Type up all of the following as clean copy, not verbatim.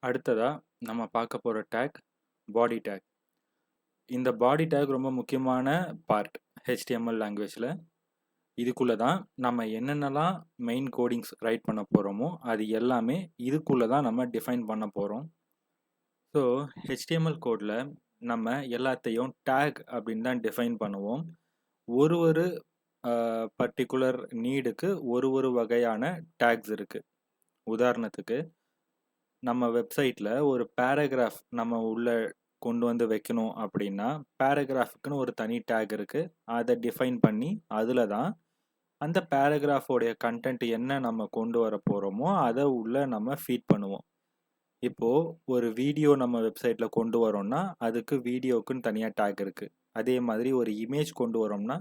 அடுத்ததா நம்ம பார்க்க போற டேக் பாடி டேக். இந்த பாடி டேக் ரொம்ப முக்கியமான பார்ட் HTML லாங்குவேஜ்ல. இதுக்குள்ள தான் நம்ம என்னென்னலாம் மெயின் கோடிங்ஸ் ரைட் பண்ண போறோமோ அது எல்லாமே இதுக்குள்ள தான் நம்ம டிஃபைன் பண்ண போறோம். ஸோ HTML கோட்ல நம்ம எல்லாத்தையும் டேக் அப்படின்னு தான் டிஃபைன் பண்ணுவோம். ஒரு பர்டிகுலர் நீடுக்கு ஒரு வகையான டேக்ஸ் இருக்கு. உதாரணத்துக்கு நம்ம வெப்சைட்ல ஒரு பேராகிராஃப் நம்ம உள்ள கொண்டு வந்து வைக்கணும் அப்படின்னா பேராகிராஃபுக்குன்னு ஒரு தனி டேக் இருக்கு. அதை டிஃபைன் பண்ணி அதில் தான் அந்த பேராகிராஃபோடைய கண்டென்ட் என்ன நம்ம கொண்டு வர போகிறோமோ அதை உள்ள நம்ம ஃபீட் பண்ணுவோம். இப்போ ஒரு வீடியோ நம்ம வெப்சைட்ல கொண்டு வரோம்னா அதுக்கு வீடியோக்குன்னு தனியாக டேக் இருக்கு. அதே மாதிரி ஒரு இமேஜ் கொண்டு வரோம்னா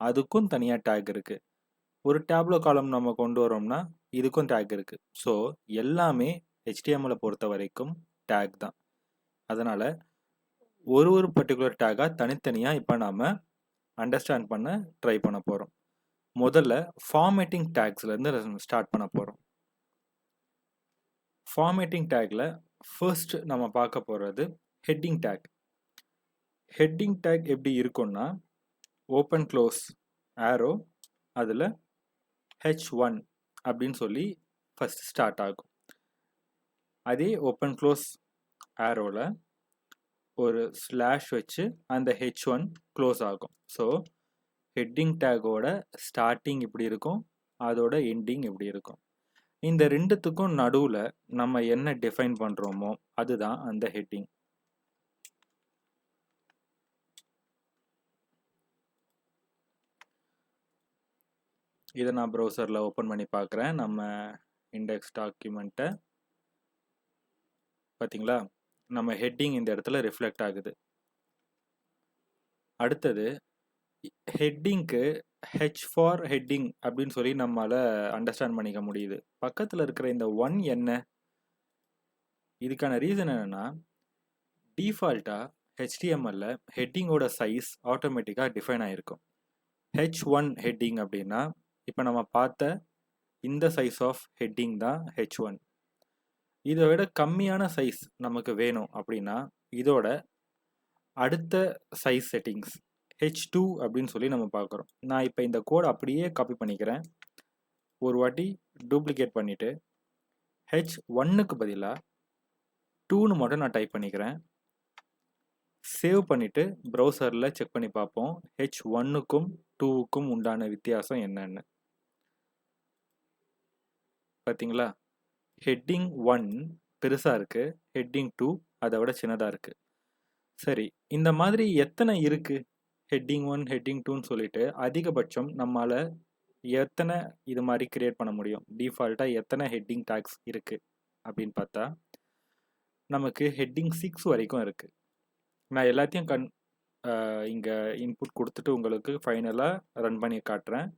அதுக்கும் தனியாக டேக் இருக்கு. ஒரு டேப்லோ காலம் நம்ம கொண்டு வரோம்னா இதுக்கும் டேக் இருக்கு. ஸோ எல்லாமே HTML பொறுத்த வரைக்கும் டேக் தான். அதனால ஒரு பர்டிகுலர் டேகா தனித்தனியா இப்போ நாம அண்டர்ஸ்டாண்ட் பண்ண ட்ரை பண்ண போறோம். முதல்ல ஃபார்மேட்டிங் டேக்ஸ்ல இருந்து ஸ்டார்ட் பண்ண போறோம். ஃபார்மேட்டிங் டேக்ல ஃபர்ஸ்ட் நம்ம பார்க்க போறது ஹெட்டிங் டேக். ஹெட்டிங் டேக் எப்படி இருக்கும்னா ஓப்பன் க்ளோஸ் ஆரோ அதில் H1 அப்படின்னு சொல்லி ஃபர்ஸ்ட் ஸ்டார்ட் ஆகும். அதே ஓப்பன் க்ளோஸ் ஆரோவில் ஒரு ஸ்லாஷ் வச்சு அந்த H1 க்ளோஸ் ஆகும். ஸோ ஹெட்டிங் டேக்கோட ஸ்டார்டிங் இப்படி இருக்கும், அதோட எண்டிங் இப்படி இருக்கும். இந்த ரெண்டுத்துக்கும் நடுவில் நம்ம என்ன டிஃபைன் பண்ணுறோமோ அதுதான் அந்த ஹெட்டிங். இதை நான் ப்ரௌசரில் ஓப்பன் பண்ணி பார்க்குறேன். நம்ம இண்டெக்ஸ் டாக்குமெண்ட்டை பார்த்தீங்களா, நம்ம ஹெட்டிங் இந்த இடத்துல ரிஃப்ளெக்ட் ஆகுது. அடுத்தது ஹெட்டிங்க்கு H ஃபார் ஹெட்டிங் அப்படின்னு சொல்லி நம்மளால அண்டர்ஸ்டாண்ட் பண்ணிக்க முடியுது. பக்கத்தில் இருக்கிற இந்த 1 என்ன? இதுக்கான ரீசன் என்னன்னா டிஃபால்ட்டாக HTML ஹெட்டிங்கோட சைஸ் ஆட்டோமேட்டிக்காக டிஃபைன் ஆகிருக்கும். H1 ஹெட்டிங் அப்படின்னா இப்போ நம்ம பார்த்த இந்த சைஸ் ஆஃப் ஹெட்டிங் தான் H1. இதை விட கம்மியான சைஸ் நமக்கு வேணும் அப்படின்னா இதோட அடுத்த சைஸ் செட்டிங்ஸ் H2 அப்படின்னு சொல்லி நம்ம பார்க்குறோம். நான் இப்போ இந்த கோட் அப்படியே காப்பி பண்ணிக்கிறேன். ஒரு வாட்டி டூப்ளிகேட் பண்ணிவிட்டு H1க்கு பதிலாக 2ன்னு மட்டும் நான் டைப் பண்ணிக்கிறேன். சேவ் பண்ணிவிட்டு ப்ரௌசரில் செக் பண்ணி பார்ப்போம் H1க்கும் 2க்கும் உண்டான வித்தியாசம் என்னன்னு. பார்த்தீங்களா, ஹெட்டிங் 1 பெருசாக இருக்குது, ஹெட்டிங் 2 அதை விட சின்னதாக இருக்குது. சரி, இந்த மாதிரி எத்தனை இருக்குது ஹெட்டிங் 1 ஹெட்டிங் 2ன்னு சொல்லிட்டு அதிகபட்சம் நம்மளால் எத்தனை இது மாதிரி கிரியேட் பண்ண முடியும்? டிஃபால்ட்டாக எத்தனை ஹெட்டிங் டேக்ஸ் இருக்குது அப்படின்னு பார்த்தா நமக்கு ஹெட்டிங் 6 வரைக்கும் இருக்குது. நான் எல்லாத்தையும் இங்கே இன்புட் கொடுத்துட்டு உங்களுக்கு ஃபைனலாக ரன் பண்ணி காட்டுறேன்.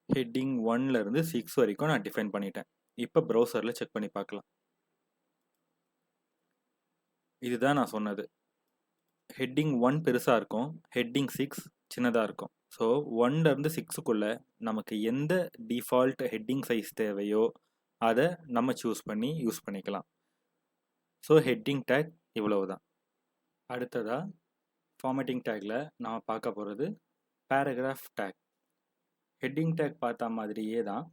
ஹெட்டிங் 1லேருந்து 6 வரைக்கும் நான் டிஃபைன் பண்ணிட்டேன். இப்போ ப்ரௌசரில் செக் பண்ணி பார்க்கலாம். இதுதான் நான் சொன்னது. ஹெட்டிங் 1 பெருசாக இருக்கும், ஹெட்டிங் 6 சின்னதாக இருக்கும். ஸோ 1லேருந்து 6க்குள்ளே நமக்கு எந்த டிஃபால்ட் ஹெட்டிங் சைஸ் தேவையோ அதை நம்ம சூஸ் பண்ணி யூஸ் பண்ணிக்கலாம். ஸோ ஹெட்டிங் டேக் இவ்வளவு தான். அடுத்ததாக ஃபார்மேட்டிங் டேக்கில் நாம் பார்க்க போகிறது பேராகிராஃப் டேக். ஹெட்டிங் டேக் பார்த்த மாதிரியே தான்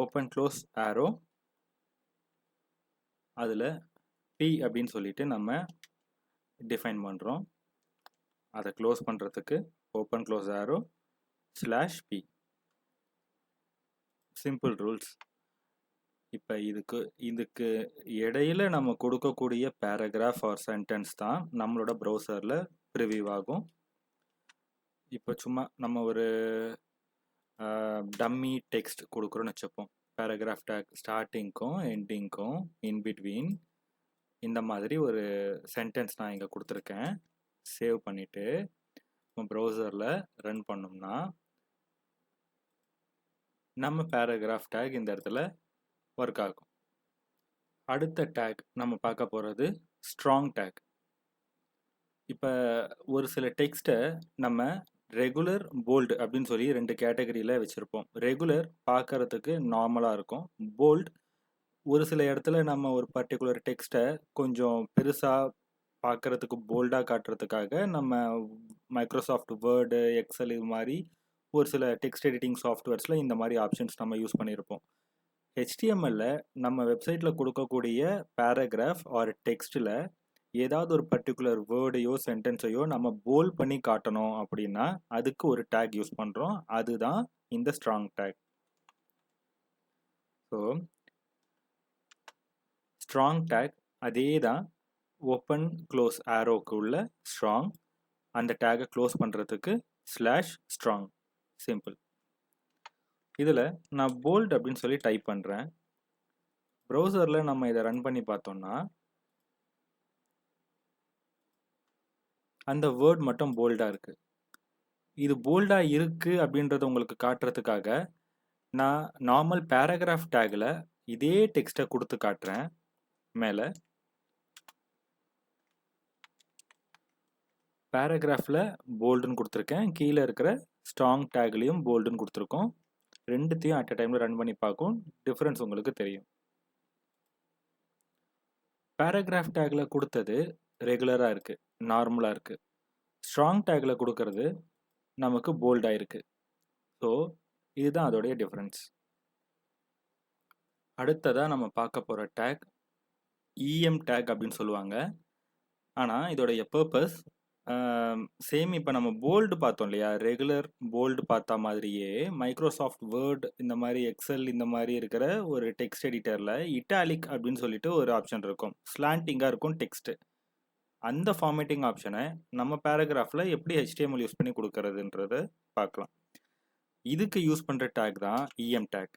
ஓப்பன் க்ளோஸ் ஆரோ அதில் P அப்படின்னு சொல்லிட்டு நம்ம டிஃபைன் பண்ணுறோம். அதை க்ளோஸ் பண்ணுறதுக்கு ஓப்பன் க்ளோஸ் ஆரோ /P. Simple rules. இப்போ இதுக்கு இடையில நம்ம கொடுக்கக்கூடிய பேராகிராஃப் ஆர் சென்டென்ஸ் தான் நம்மளோட ப்ரௌசரில் ப்ரிவியூ ஆகும். இப்போ சும்மா நம்ம ஒரு டம்மி டெக்ஸ்ட் கொடுக்குறோன்னு வச்சுப்போம். பேராகிராஃப் டேக் ஸ்டார்டிங்க்கும் எண்டிங்க்கும் இன் பிட்வீன் இந்த மாதிரி ஒரு சென்டென்ஸ் நான் இங்கே கொடுத்துருக்கேன். சேவ் பண்ணிவிட்டு ப்ரௌசரில் ரன் பண்ணோம்னா நம்ம பேராகிராஃப் டேக் இந்த இடத்துல ஒர்க் ஆகும். அடுத்த டேக் நம்ம பார்க்க போகிறது ஸ்ட்ராங் டேக். இப்போ ஒரு சில டெக்ஸ்ட்டை நம்ம ரெகுலர், போல்டு அப்படின்னு சொல்லி 2 கேட்டகரியில் வச்சுருப்போம். ரெகுலர் பார்க்கறதுக்கு நார்மலாக இருக்கும். போல்ட் ஒரு சில இடத்துல நம்ம ஒரு பர்டிகுலர் டெக்ஸ்ட்டை கொஞ்சம் பெருசாக பார்க்கறதுக்கு போல்டாக காட்டுறதுக்காக நம்ம மைக்ரோசாஃப்ட் வேர்டு, எக்ஸல் இது மாதிரி ஒரு சில டெக்ஸ்ட் எடிட்டிங் சாஃப்ட்வேர்ஸில் இந்த மாதிரி ஆப்ஷன்ஸ் நம்ம யூஸ் பண்ணியிருப்போம். HTML நம்ம வெப்சைட்டில் கொடுக்கக்கூடிய பேராகிராஃப் ஆர் டெக்ஸ்ட்டில் ஏதாவது ஒரு பர்டிகுலர் வேர்டையோ சென்டென்ஸையோ நம்ம போல்ட் பண்ணி காட்டணும் அப்படின்னா அதுக்கு ஒரு டேக் யூஸ் பண்ணுறோம். அதுதான் இந்த strong take. So strong take அதே தான் ஓப்பன் க்ளோஸ் ஆரோக்கு உள்ள ஸ்ட்ராங். அந்த டேகை க்ளோஸ் பண்ணுறதுக்கு /strong சிம்பிள். இதில் நான் போல்ட் அப்படின்னு சொல்லி டைப் பண்ணுறேன். ப்ரௌசரில் நம்ம இதை ரன் பண்ணி பார்த்தோம்னா அந்த வேர்ட் மட்டும் போல்டாக இருக்குது. இது போல்டாக இருக்குது அப்படின்றத உங்களுக்கு காட்டுறதுக்காக நான் நார்மல் பேராகிராஃப் டேக்கில் இதே டெக்ஸ்ட்டை கொடுத்து காட்டுறேன். மேலே பேராகிராஃபில் போல்டுன்னு கொடுத்துருக்கேன், கீழே இருக்கிற ஸ்ட்ராங் டேக்லேயும் போல்டுன்னு கொடுத்துருக்கோம். ரெண்டுத்தையும் அட் அ டைமில் ரன் பண்ணி பார்க்கும். டிஃப்ரென்ஸ் உங்களுக்கு தெரியும். பேராகிராஃப் டேக்கில் கொடுத்தது ரெகுலராக இருக்குது, நார்மலாக இருக்குது. ஸ்ட்ராங் டேக்கில் கொடுக்கறது நமக்கு போல்டாக இருக்குது. ஸோ இதுதான் அதோடைய டிஃப்ரென்ஸ். அடுத்ததாக நம்ம பார்க்க போகிற டேக் EM டேக் அப்படின்னு சொல்லுவாங்க. ஆனால் இதோடைய பர்பஸ் சேம். இப்போ நம்ம போல்டு பார்த்தோம் இல்லையா, ரெகுலர் போல்டு பார்த்தா மாதிரியே மைக்ரோசாஃப்ட் வேர்ட் இந்த மாதிரி எக்ஸல் இந்த மாதிரி இருக்கிற ஒரு டெக்ஸ்ட் எடிட்டரில் இட்டாலிக் அப்படின்னு சொல்லிட்டு ஒரு ஆப்ஷன் இருக்கும். ஸ்லாண்டிங்காக இருக்கும் டெக்ஸ்ட்டு. அந்த ஃபார்மேட்டிங் ஆப்ஷனை நம்ம பேராகிராஃபில் எப்படி HTML யூஸ் பண்ணி கொடுக்கறதுன்றத பார்க்கலாம். இதுக்கு யூஸ் பண்ணுற டேக் தான் EM டேக்.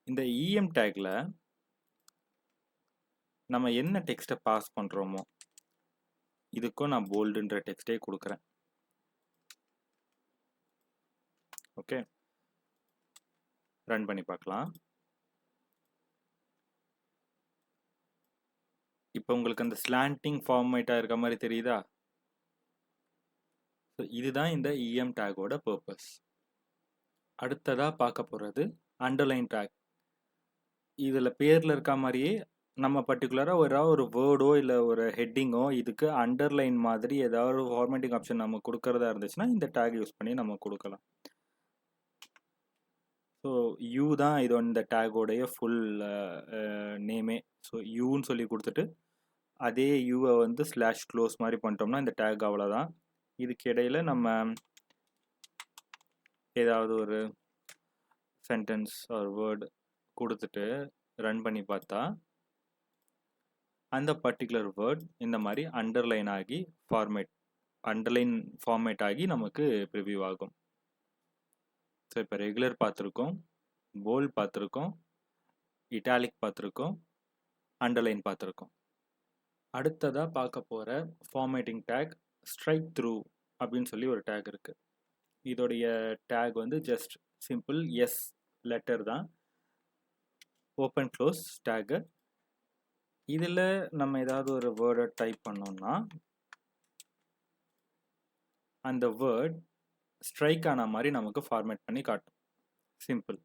இந்த EM டேக்கில் நம்ம என்ன டெக்ஸ்ட்டை பாஸ் பண்ணுறோமோ இதுக்கும் நான் போல்டுன்ற டெக்ஸ்டே கொடுக்குறேன். ஓகே, ரன் பண்ணி பார்க்கலாம். இப்போ உங்களுக்கு அந்த ஸ்லாண்டிங் ஃபார்மேட்டாக இருக்க மாதிரி தெரியுதா? ஸோ இதுதான் இந்த EM டேக்கோட பர்பஸ். அடுத்ததாக பார்க்க போகிறது அண்டர்லைன் டேக். இதில் பேரில் இருக்க மாதிரியே நம்ம பர்டிகுலராக ஒரு வேர்டோ இல்லை ஒரு ஹெட்டிங்கோ இதுக்கு அண்டர்லைன் மாதிரி ஏதாவது ஒரு ஃபார்மேட்டிங் ஆப்ஷன் நம்ம கொடுக்கறதா இருந்துச்சுன்னா இந்த டேக் யூஸ் பண்ணி நம்ம கொடுக்கலாம். ஸோ யூ தான் இது இந்த டேக்கோடைய ஃபுல் நேமே. ஸோ யூன்னு சொல்லி கொடுத்துட்டு அதே யூவை வந்து /க்ளோஸ் மாதிரி பண்ணிட்டோம்னா இந்த டேக் அவ்வளோதான். இதுக்கு இடையில் நம்ம ஏதாவது ஒரு சென்டென்ஸ் ஒரு வேர்டு கொடுத்துட்டு ரன் பண்ணி பார்த்தா அந்த பர்டிகுலர் வேர்ட் இந்த மாதிரி அண்டர்லைன் ஃபார்மேட் ஆகி நமக்கு ப்ரிவியூ ஆகும். ஸோ இப்போ ரெகுலர் பார்த்துருக்கோம், போல்ட் பார்த்துருக்கோம், இட்டாலிக் பார்த்துருக்கோம், அண்டர்லைன் பார்த்துருக்கோம். அடுத்ததாக பார்க்க போகிற ஃபார்மேட்டிங் டேக் ஸ்ட்ரைக் த்ரூ அப்படின்னு சொல்லி ஒரு டேக் இருக்குது. இதோடைய டேக் வந்து ஜஸ்ட் சிம்பிள் எஸ் லெட்டர் தான், ஓப்பன் க்ளோஸ் டேக்கு. இதில் நம்ம ஏதாவது ஒரு வேர்டை டைப் பண்ணோம்னா அந்த வேர்ட் ஸ்ட்ரைக் ஆன மாதிரி நமக்கு ஃபார்மேட் பண்ணி காட்டும். சிம்பிள்.